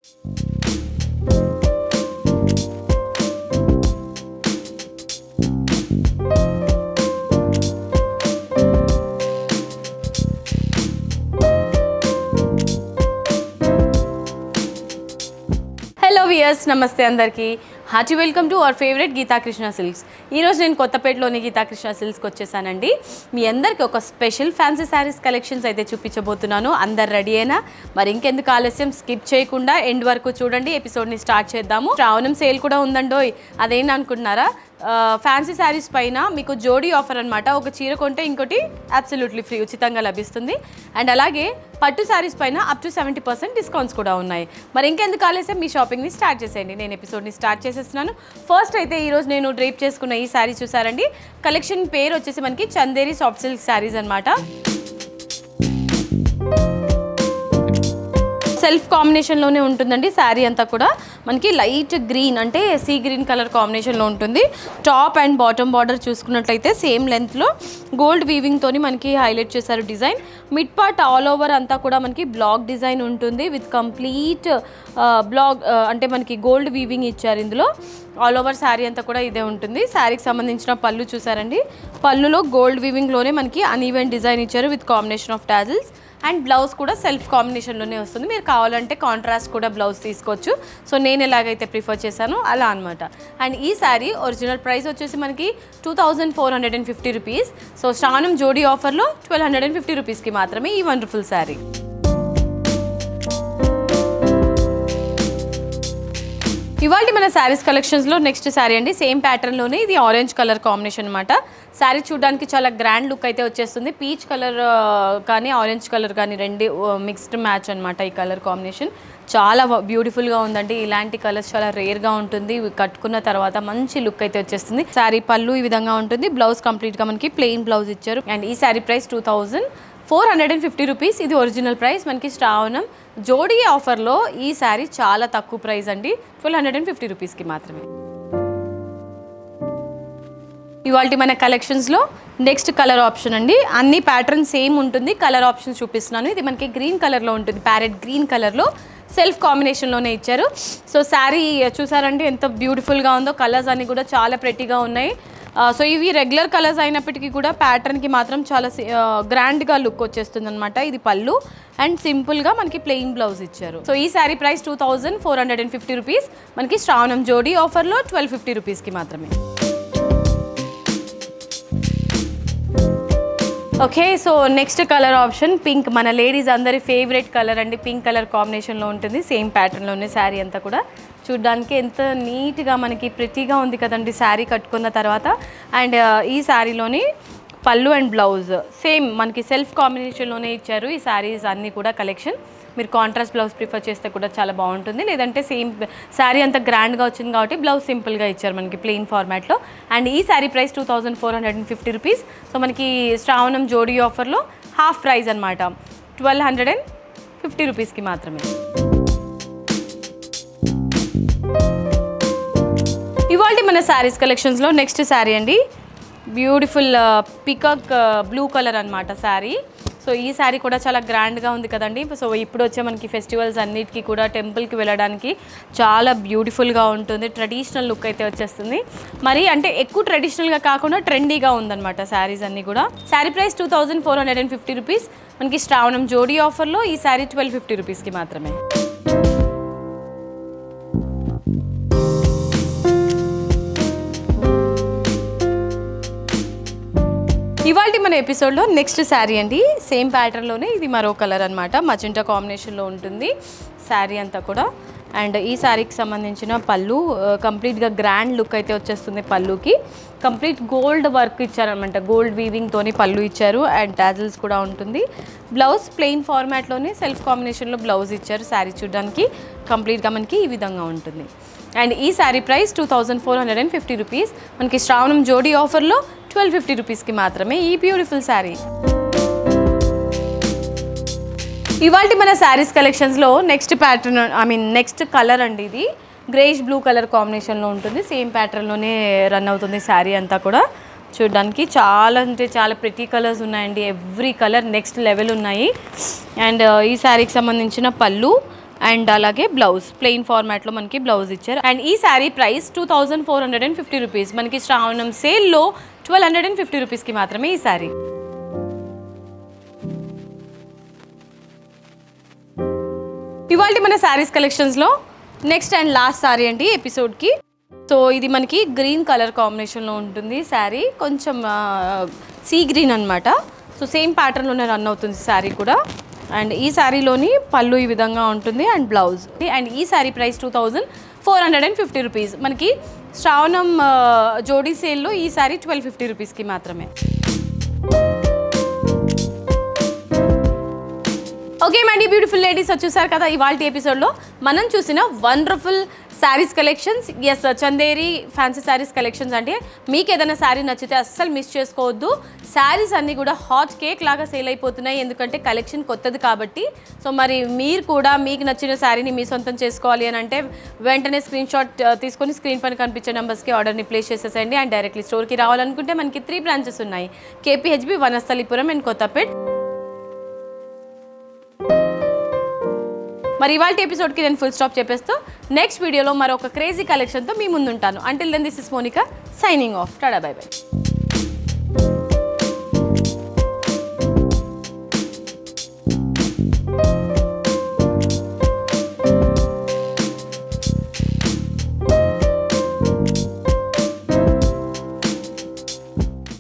Hello viewers, నమస్తే అందరికీ. Hearty welcome to our favourite Geetha Krishna Silks. ఈరోజు నేను కొత్తపేటలోని గీతా కృష్ణ సిల్క్స్కి వచ్చేసానండి. మీ అందరికీ ఒక స్పెషల్ ఫ్యాన్సీ శారీస్ కలెక్షన్స్ అయితే చూపించబోతున్నాను. అందరు రెడీ అయినా? మరి ఇంకెందుకు ఆలస్యం, స్కిప్ చేయకుండా ఎండ్ వరకు చూడండి. ఎపిసోడ్ని స్టార్ట్ చేద్దాము. శ్రావణం సేల్ కూడా ఉందండోయ్. అదేంటి అనుకుంటున్నారా? ఫ్యాన్సీ శారీస్ పైన మీకు జోడీ ఆఫర్ అనమాట. ఒక చీర కొంటే ఇంకోటి అబ్సల్యూట్లీ ఫ్రీ, ఉచితంగా లభిస్తుంది. అండ్ అలాగే పట్టు శారీస్ పైన అప్ టు 70% డిస్కౌంట్స్ కూడా ఉన్నాయి. మరి ఇంకెందుకు ఆలస్యం, మీ షాపింగ్ని స్టార్ట్ చేసేయండి. నేను ఎపిసోడ్ని స్టార్ట్ చేసేస్తున్నాను. ఫస్ట్ అయితే ఈరోజు నేను డ్రేప్ చేసుకున్న ఈ శారీ చూసారండి. కలెక్షన్ పేరు వచ్చేసి మనకి చందేరి సాఫ్ట్ సిల్క్ శారీస్ అనమాట. సెల్ఫ్ కాంబినేషన్లోనే ఉంటుందండి. శారీ అంతా కూడా మనకి లైట్ గ్రీన్ అంటే సీ గ్రీన్ కలర్ కాంబినేషన్లో ఉంటుంది. టాప్ అండ్ బాటమ్ బార్డర్ చూసుకున్నట్లయితే సేమ్ లెంత్లో గోల్డ్ వీవింగ్తోని మనకి హైలైట్ చేశారు design. Mid part all over అంతా కూడా మనకి బ్లాక్ డిజైన్ ఉంటుంది విత్ కంప్లీట్ బ్లాక్ అంటే మనకి గోల్డ్ వీవింగ్ ఇచ్చారు. ఇందులో ఆల్ ఓవర్ శారీ అంతా కూడా ఇదే ఉంటుంది. శారీకి సంబంధించిన పళ్ళు చూసారండి. పళ్ళులో గోల్డ్ వీవింగ్లోనే మనకి అన్ఈవెన్ డిజైన్ ఇచ్చారు with combination of tassels. And blouse కూడా సెల్ఫ్ కాంబినేషన్లోనే వస్తుంది. మీరు కావాలంటే కాంట్రాస్ట్ కూడా బ్లౌజ్ తీసుకోవచ్చు. సో నేను ఎలాగైతే ప్రిఫర్ చేశానో అలా అనమాట. అండ్ ఈ శారీ ఒరిజినల్ ప్రైస్ వచ్చేసి మనకి 2450 రూపీస్. సో శ్రావణం జోడీ ఆఫర్లో 1250 రూపీస్కి మాత్రమే ఈ వండర్ఫుల్ శారీ. ఇవాళ మన శారీస్ కలెక్షన్స్లో నెక్స్ట్ శారీ అండి. సేమ్ ప్యాటర్న్లోనే ఇది ఆరెంజ్ కలర్ కాంబినేషన్ అనమాట. శారీ చూడడానికి చాలా గ్రాండ్ లుక్ అయితే వచ్చేస్తుంది. పీచ్ కలర్ కానీ ఆరెంజ్ కలర్ కానీ రెండు మిక్స్డ్ మ్యాచ్ అనమాట. ఈ కలర్ కాంబినేషన్ చాలా బ్యూటిఫుల్గా ఉందండి. ఇలాంటి కలర్స్ చాలా రేర్గా ఉంటుంది. కట్టుకున్న తర్వాత మంచి లుక్ అయితే వచ్చేస్తుంది. శారీ పళ్ళు ఈ విధంగా ఉంటుంది. బ్లౌజ్ కంప్లీట్గా మనకి ప్లెయిన్ బ్లౌజ్ ఇచ్చారు. అండ్ ఈ శారీ ప్రైస్ 2450 రూపీస్. ఇది ఒరిజినల్ ప్రైస్. మనకి శ్రావణం జోడీ ఆఫర్లో ఈ శారీ చాలా తక్కువ ప్రైస్ అండి. 1250 రూపీస్కి మాత్రమే. ఇవాళ మన కలెక్షన్స్లో నెక్స్ట్ కలర్ ఆప్షన్ అండి. అన్ని ప్యాటర్న్ సేమ్ ఉంటుంది. కలర్ ఆప్షన్ చూపిస్తున్నాను. ఇది మనకి గ్రీన్ కలర్లో ఉంటుంది. ప్యారెట్ గ్రీన్ కలర్లో సెల్ఫ్ కాంబినేషన్లోనే ఇచ్చారు. సో శారీ చూసారండి ఎంత బ్యూటిఫుల్గా ఉందో. కలర్స్ అన్నీ కూడా చాలా ప్రెట్టీగా ఉన్నాయి. సో ఇవి రెగ్యులర్ కలర్స్ అయినప్పటికీ కూడా ప్యాటర్న్కి మాత్రం చాలా గ్రాండ్గా లుక్ వచ్చేస్తుంది అనమాట. ఇది పళ్ళు అండ్ సింపుల్గా మనకి ప్లెయిన్ బ్లౌజ్ ఇచ్చారు. సో ఈ శారీ ప్రైస్ 2450 రూపీస్. మనకి శ్రావణం జోడీ ఆఫర్లో 1250 రూపీస్కి మాత్రమే. Okay, so next colour option pink. మన లేడీస్ అందరి ఫేవరెట్ కలర్ అండి. పింక్ కలర్ కాంబినేషన్లో ఉంటుంది. సేమ్ ప్యాటర్న్లోనే శారీ అంతా కూడా చూడ్డానికి ఎంత నీట్గా మనకి ప్రిటీగా ఉంది కదండి శారీ కట్టుకున్న తర్వాత. అండ్ ఈ శారీలోని పళ్ళు అండ్ బ్లౌజ్ సేమ్ మనకి సెల్ఫ్ కాంబినేషన్లోనే ఇచ్చారు. ఈ శారీస్ అన్నీ కూడా కలెక్షన్ మీరు కాంట్రాస్ట్ బ్లౌజ్ ప్రిఫర్ చేస్తే కూడా చాలా బాగుంటుంది. లేదంటే సేమ్ శారీ అంతా గ్రాండ్గా వచ్చింది కాబట్టి బ్లౌజ్ సింపుల్గా ఇచ్చారు మనకి ప్లెయిన్ ఫార్మాట్లో. అండ్ ఈ శారీ ప్రైస్ 2450 రూపీస్. సో మనకి శ్రావణం జోడీ ఆఫర్లో హాఫ్ ప్రైస్ అనమాట. 1250 రూపీస్కి మాత్రమే. ఇవాళ మన శారీస్ కలెక్షన్స్లో నెక్స్ట్ శారీ అండి. బ్యూటిఫుల్ పికాక్ బ్లూ కలర్ అనమాట శారీ. సో ఈ శారీ కూడా చాలా గ్రాండ్గా ఉంది కదండి. సో ఇప్పుడు వచ్చే మనకి ఫెస్టివల్స్ అన్నిటికీ కూడా టెంపుల్కి వెళ్ళడానికి చాలా బ్యూటిఫుల్గా ఉంటుంది. ట్రెడిషనల్ లుక్ అయితే వచ్చేస్తుంది. మరి అంటే ఎక్కువ ట్రెడిషనల్గా కాకుండా ట్రెండీగా ఉందన్నమాట శారీస్ అన్నీ కూడా. Sari price 2450 rupees. మనకి శ్రావణం జోడీ ఆఫర్లో ఈ శారీ 1250 రూపీస్కి మాత్రమే. ఇవాళ మన ఎపిసోడ్లో నెక్స్ట్ శారీ అండి. సేమ్ ప్యాటర్న్లోనే ఇది మరో కలర్ అనమాట. మజెంటా కాంబినేషన్లో ఉంటుంది శారీ అంతా కూడా. అండ్ ఈ శారీకి సంబంధించిన పళ్ళు కంప్లీట్గా గ్రాండ్ లుక్ అయితే వచ్చేస్తుంది. పళ్ళుకి కంప్లీట్ గోల్డ్ వర్క్ ఇచ్చారనమాట. గోల్డ్ వీవింగ్తోని పళ్ళు ఇచ్చారు. అండ్ టాజిల్స్ కూడా ఉంటుంది. బ్లౌజ్ ప్లెయిన్ ఫార్మాట్లోనే సెల్ఫ్ కాంబినేషన్లో బ్లౌజ్ ఇచ్చారు. శారీ చూడడానికి కంప్లీట్గా మనకి ఈ విధంగా ఉంటుంది. అండ్ ఈ శారీ ప్రైస్ 2450 రూపీస్. మనకి శ్రావణం జోడీ ఆఫర్లో 1250 రూపీస్కి మాత్రమే ఈ బ్యూటిఫుల్ శారీ. ఇవాళ మన శారీస్ కలెక్షన్స్లో నెక్స్ట్ ప్యాటర్న్ నెక్స్ట్ కలర్ అండి. ఇది గ్రేష్ బ్లూ కలర్ కాంబినేషన్లో ఉంటుంది. సేమ్ ప్యాటర్న్లోనే రన్ అవుతుంది శారీ అంతా కూడా. చూడడానికి చాలా అంటే చాలా ప్రిటీ కలర్స్ ఉన్నాయండి. ఎవ్రీ కలర్ నెక్స్ట్ లెవెల్ ఉన్నాయి. అండ్ ఈ శారీకి సంబంధించిన పళ్ళు అండ్ అలాగే బ్లౌజ్ ప్లెయిన్ ఫార్మాట్లో మనకి బ్లౌజ్ ఇచ్చారు. అండ్ ఈ శారీ ప్రైస్ 2450 రూపీస్. మనకి శ్రావణం సేల్లో 1250 రూపీస్కి మాత్రమే ఈ శారీ. ఇవాళ మన శారీస్ కలెక్షన్స్లో నెక్స్ట్ అండ్ లాస్ట్ శారీ అండి ఎపిసోడ్కి. సో ఇది మనకి గ్రీన్ కలర్ కాంబినేషన్లో ఉంటుంది శారీ, కొంచెం సీ గ్రీన్ అనమాట. సో సేమ్ ప్యాటర్న్లోనే రన్ అవుతుంది శారీ కూడా. అండ్ ఈ శారీలోని పళ్ళు ఈ విధంగా ఉంటుంది అండ్ బ్లౌజ్. అండ్ ఈ శారీ ప్రైస్ 2450 రూపీస్. మనకి శ్రావణం జోడీ సేల్లో ఈ శారీ 1250 రూపీస్కి మాత్రమే. ఓకే మండి బ్యూటిఫుల్ లేడీస్, చూసారు కదా ఇవాళ ఎపిసోడ్లో మనం చూసిన wonderful sarees collections. Yes, Chanderi fancy sarees collections. అంటే మీకు ఏదైనా శారీ నచ్చితే అస్సలు మిస్ చేసుకోవద్దు. శారీస్ అన్నీ కూడా హాట్ కేక్ లాగా సేల్ అయిపోతున్నాయి, ఎందుకంటే కలెక్షన్ కొత్తది కాబట్టి. సో మరి మీరు కూడా మీకు నచ్చిన శారీని మీ సొంతం చేసుకోవాలి అని అంటే వెంటనే స్క్రీన్ షాట్ తీసుకొని స్క్రీన్ పైన కనిపించే నెంబర్స్కి ఆర్డర్ని ప్లేస్ చేసేసేయండి. అండ్ డైరెక్ట్లీ స్టోర్కి రావాలనుకుంటే మనకి 3 బ్రాంచెస్ ఉన్నాయి, KPHB, వనస్థలిపురం అండ్ కొత్తపేట్. మరి ఇవాళ ఎపిసోడ్కి నేను ఫుల్ స్టాప్ చెప్పేస్తూ నెక్స్ట్ వీడియోలో మరొక క్రేజీ కలెక్షన్తో మీ ముందుంటాను. Until then this is Monica signing off. Tata, bye by.